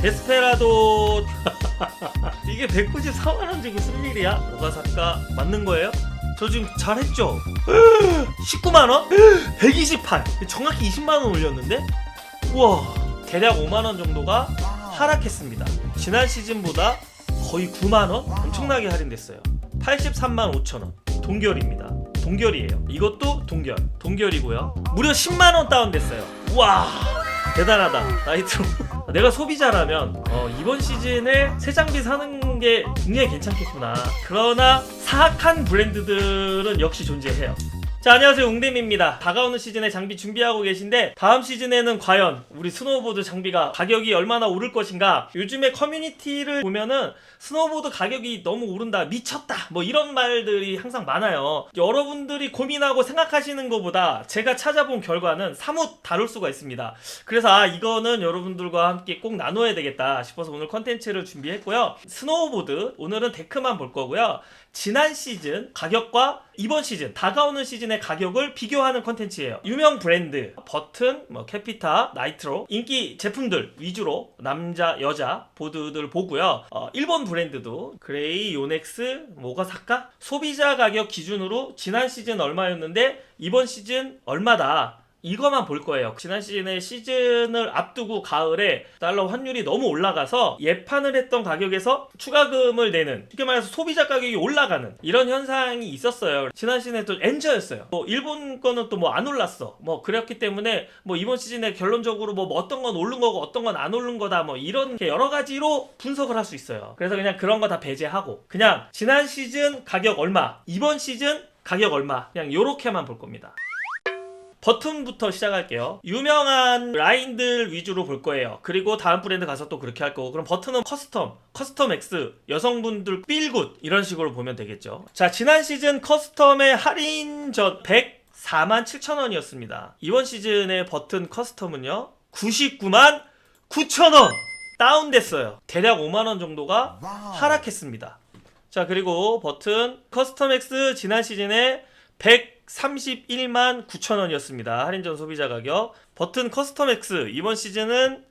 데스페라도 이게 194만원 주고 쓸 일이야? 오가사카 맞는 거예요? 저 지금 잘했죠? 19만원? 128 정확히 20만원 올렸는데? 우와 대략 5만원 정도가 하락했습니다. 지난 시즌보다 거의 9만원? 엄청나게 할인됐어요. 83만 5천원 동결입니다. 동결이에요. 이것도 동결이고요. 무려 10만원 다운됐어요. 우와 대단하다. 나이트로 내가 소비자라면 이번 시즌에 새 장비 사는 게 굉장히 괜찮겠구나. 그러나 사악한 브랜드들은 역시 존재해요. 자, 안녕하세요, 웅댐입니다. 다가오는 시즌에 장비 준비하고 계신데 다음 시즌에는 과연 우리 스노우보드 장비가 가격이 얼마나 오를 것인가. 요즘에 커뮤니티를 보면은 스노우보드 가격이 너무 오른다, 미쳤다, 뭐 이런 말들이 항상 많아요. 여러분들이 고민하고 생각하시는 것보다 제가 찾아본 결과는 사뭇 다를 수가 있습니다. 그래서 이거는 여러분들과 함께 꼭 나눠야 되겠다 싶어서 오늘 컨텐츠를 준비했고요. 스노우보드 오늘은 데크만 볼 거고요. 지난 시즌 가격과 이번 시즌, 다가오는 시즌의 가격을 비교하는 컨텐츠예요. 유명 브랜드, 버튼, 캐피타, 나이트로 인기 제품들 위주로 남자, 여자 보드들 보고요. 일본 브랜드도 그레이, 요넥스, 오가사카 소비자 가격 기준으로 지난 시즌 얼마였는데 이번 시즌 얼마다. 이거만 볼 거예요. 지난 시즌에 시즌을 앞두고 가을에 달러 환율이 너무 올라가서 예판을 했던 가격에서 추가금을 내는, 쉽게 말해서 소비자 가격이 올라가는 이런 현상이 있었어요. 지난 시즌에 또 엔저였어요. 일본 거는 또 안 올랐어. 그랬기 때문에 이번 시즌에 결론적으로 어떤 건 오른 거고 어떤 건 안 오른 거다, 이런 여러 가지로 분석을 할 수 있어요. 그래서 그냥 그런 거 다 배제하고 그냥 지난 시즌 가격 얼마, 이번 시즌 가격 얼마, 그냥 요렇게만 볼 겁니다. 버튼부터 시작할게요. 유명한 라인들 위주로 볼 거예요. 그리고 다음 브랜드 가서 또 그렇게 할 거고. 그럼 버튼은 커스텀 X, 여성분들 필굿 이런 식으로 보면 되겠죠. 자, 지난 시즌 커스텀의 할인전 104만 7천원이었습니다. 이번 시즌의 버튼 커스텀은요 99만 9천원 다운됐어요. 대략 5만원 정도가 하락했습니다. 자, 그리고 버튼 커스텀 X 지난 시즌에 131만 9천원이었습니다. 할인전 소비자 가격. 버튼 커스텀 X 이번 시즌은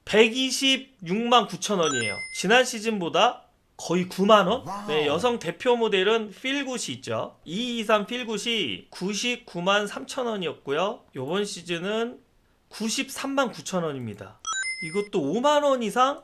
126만 9천원이에요. 지난 시즌보다 거의 9만원? 네, 여성 대표 모델은 필굿이 있죠. 223 필굿이 99만 3천원이었고요. 이번 시즌은 93만 9천원입니다. 이것도 5만원 이상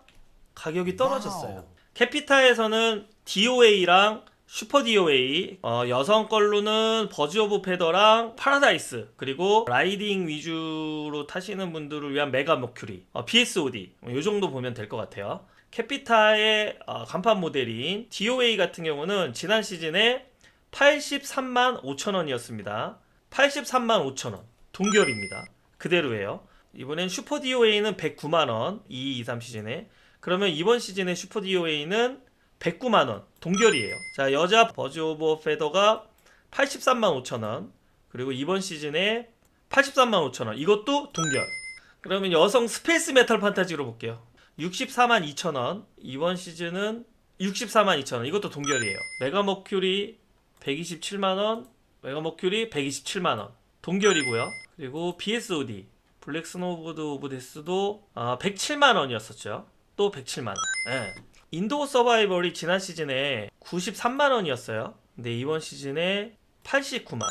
가격이 떨어졌어요. 캐피타에서는 DOA랑 슈퍼 DOA, 여성 걸로는 버즈 오브 페더랑 파라다이스, 그리고 라이딩 위주로 타시는 분들을 위한 메가 머큐리, BSOD 이 정도 보면 될 것 같아요. 캐피타의 간판 모델인 DOA 같은 경우는 지난 시즌에 83만 5천원이었습니다. 83만 5천원 동결입니다. 그대로예요. 이번엔 슈퍼 DOA는 109만원 2223 시즌에. 그러면 이번 시즌의 슈퍼 DOA는 109만원 동결이에요. 자, 여자 버즈 오브 페더가 83만 5천원, 그리고 이번 시즌에 83만 5천원 이것도 동결. 그러면 여성 스페이스 메탈 판타지로 볼게요. 64만 2천원, 이번 시즌은 64만 2천원 이것도 동결이에요. 메가 머큐리 127만원, 메가 머큐리 127만원 동결이고요. 그리고 BSOD 블랙 스노우보드 오브 데스도 107만원이었었죠. 또 107만원. 네. 인도어 서바이벌이 지난 시즌에 93만원이었어요. 근데 이번 시즌에 89만원,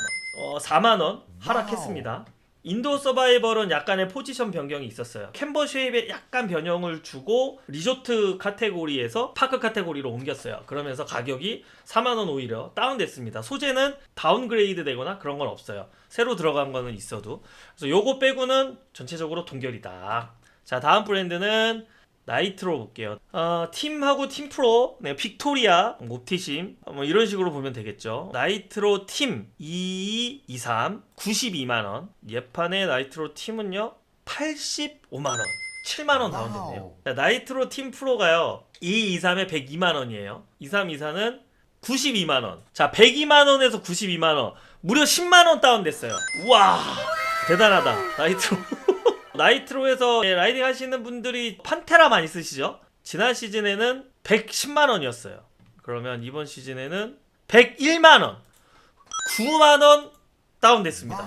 4만원 하락했습니다. 인도어 서바이벌은 약간의 포지션 변경이 있었어요. 캔버 쉐입에 약간 변형을 주고 리조트 카테고리에서 파크 카테고리로 옮겼어요. 그러면서 가격이 4만원 오히려 다운됐습니다. 소재는 다운그레이드 되거나 그런 건 없어요. 새로 들어간 거는 있어도. 그래서 요거 빼고는 전체적으로 동결이다. 자, 다음 브랜드는 나이트로 볼게요. 팀하고 팀프로, 네, 빅토리아, 옵티심 이런 식으로 보면 되겠죠. 나이트로 팀 2223 92만원, 예판의 나이트로 팀은요 85만원 7만원 다운됐네요. 나이트로 팀 프로가요 2223에 102만원이에요 2324는 92만원. 자, 102만원에서 92만원 무려 10만원 다운됐어요. 우와 대단하다. 나이트로에서 라이딩 하시는 분들이 판테라 많이 쓰시죠? 지난 시즌에는 110만원이었어요. 그러면 이번 시즌에는 101만원 9만원 다운됐습니다.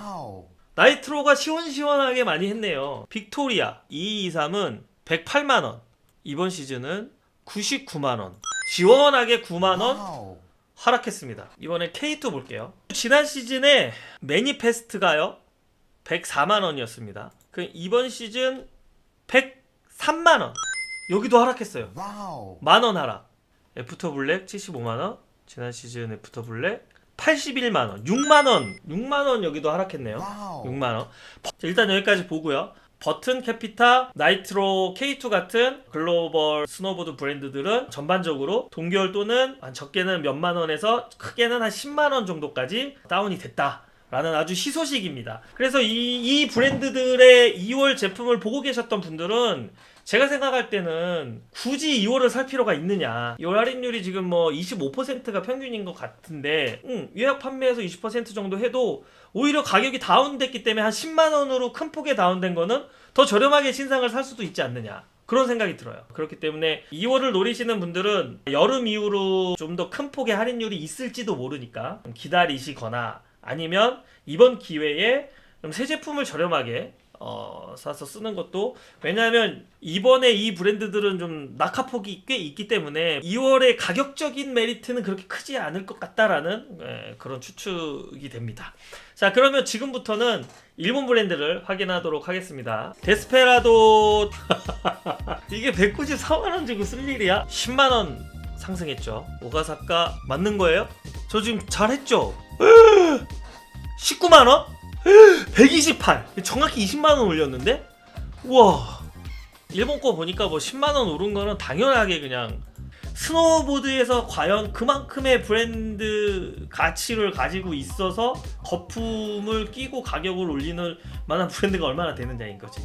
나이트로가 시원시원하게 많이 했네요. 빅토리아 223은 108만원 이번 시즌은 99만원, 시원하게 9만원 와우. 하락했습니다. 이번에 K2 볼게요. 지난 시즌에 매니페스트가요 104만원이었습니다. 그 이번 시즌 103만원, 여기도 하락했어요. 와우. 만원 하락. 애프터 블랙 75만원, 지난 시즌 애프터 블랙 81만원, 6만원 여기도 하락했네요. 와우. 6만원. 일단 여기까지 보고요. 버튼, 캐피타, 나이트로, K2 같은 글로벌 스노보드 브랜드들은 전반적으로 동결 또는 적게는 몇만 원에서 크게는 한 10만 원 정도까지 다운이 됐다 라는 아주 희소식입니다. 그래서 이 브랜드들의 2월 제품을 보고 계셨던 분들은 제가 생각할 때는 굳이 2월을 살 필요가 있느냐. 2월 할인율이 지금 뭐 25%가 평균인 것 같은데 예약 판매에서 20% 정도 해도 오히려 가격이 다운됐기 때문에 한 10만원으로 큰 폭에 다운된 거는 더 저렴하게 신상을 살 수도 있지 않느냐, 그런 생각이 들어요. 그렇기 때문에 2월을 노리시는 분들은 여름 이후로 좀 더 큰 폭의 할인율이 있을지도 모르니까 기다리시거나 아니면 이번 기회에 좀 새 제품을 저렴하게 사서 쓰는 것도, 왜냐하면 이번에 이 브랜드들은 좀 낙하폭이 꽤 있기 때문에 2월의 가격적인 메리트는 그렇게 크지 않을 것 같다라는 그런 추측이 됩니다. 자, 그러면 지금부터는 일본 브랜드를 확인하도록 하겠습니다. 데스페라도 이게 194만원 주고 쓸 일이야? 10만원 상승했죠. 오가사카 맞는 거예요? 저 지금 잘했죠? 19만원? 128! 정확히 20만원 올렸는데? 우와, 일본 거 보니까 뭐 10만원 오른 거는 당연하게 그냥 스노보드에서 과연 그만큼의 브랜드 가치를 가지고 있어서 거품을 끼고 가격을 올리는 만한 브랜드가 얼마나 되느냐인 거지.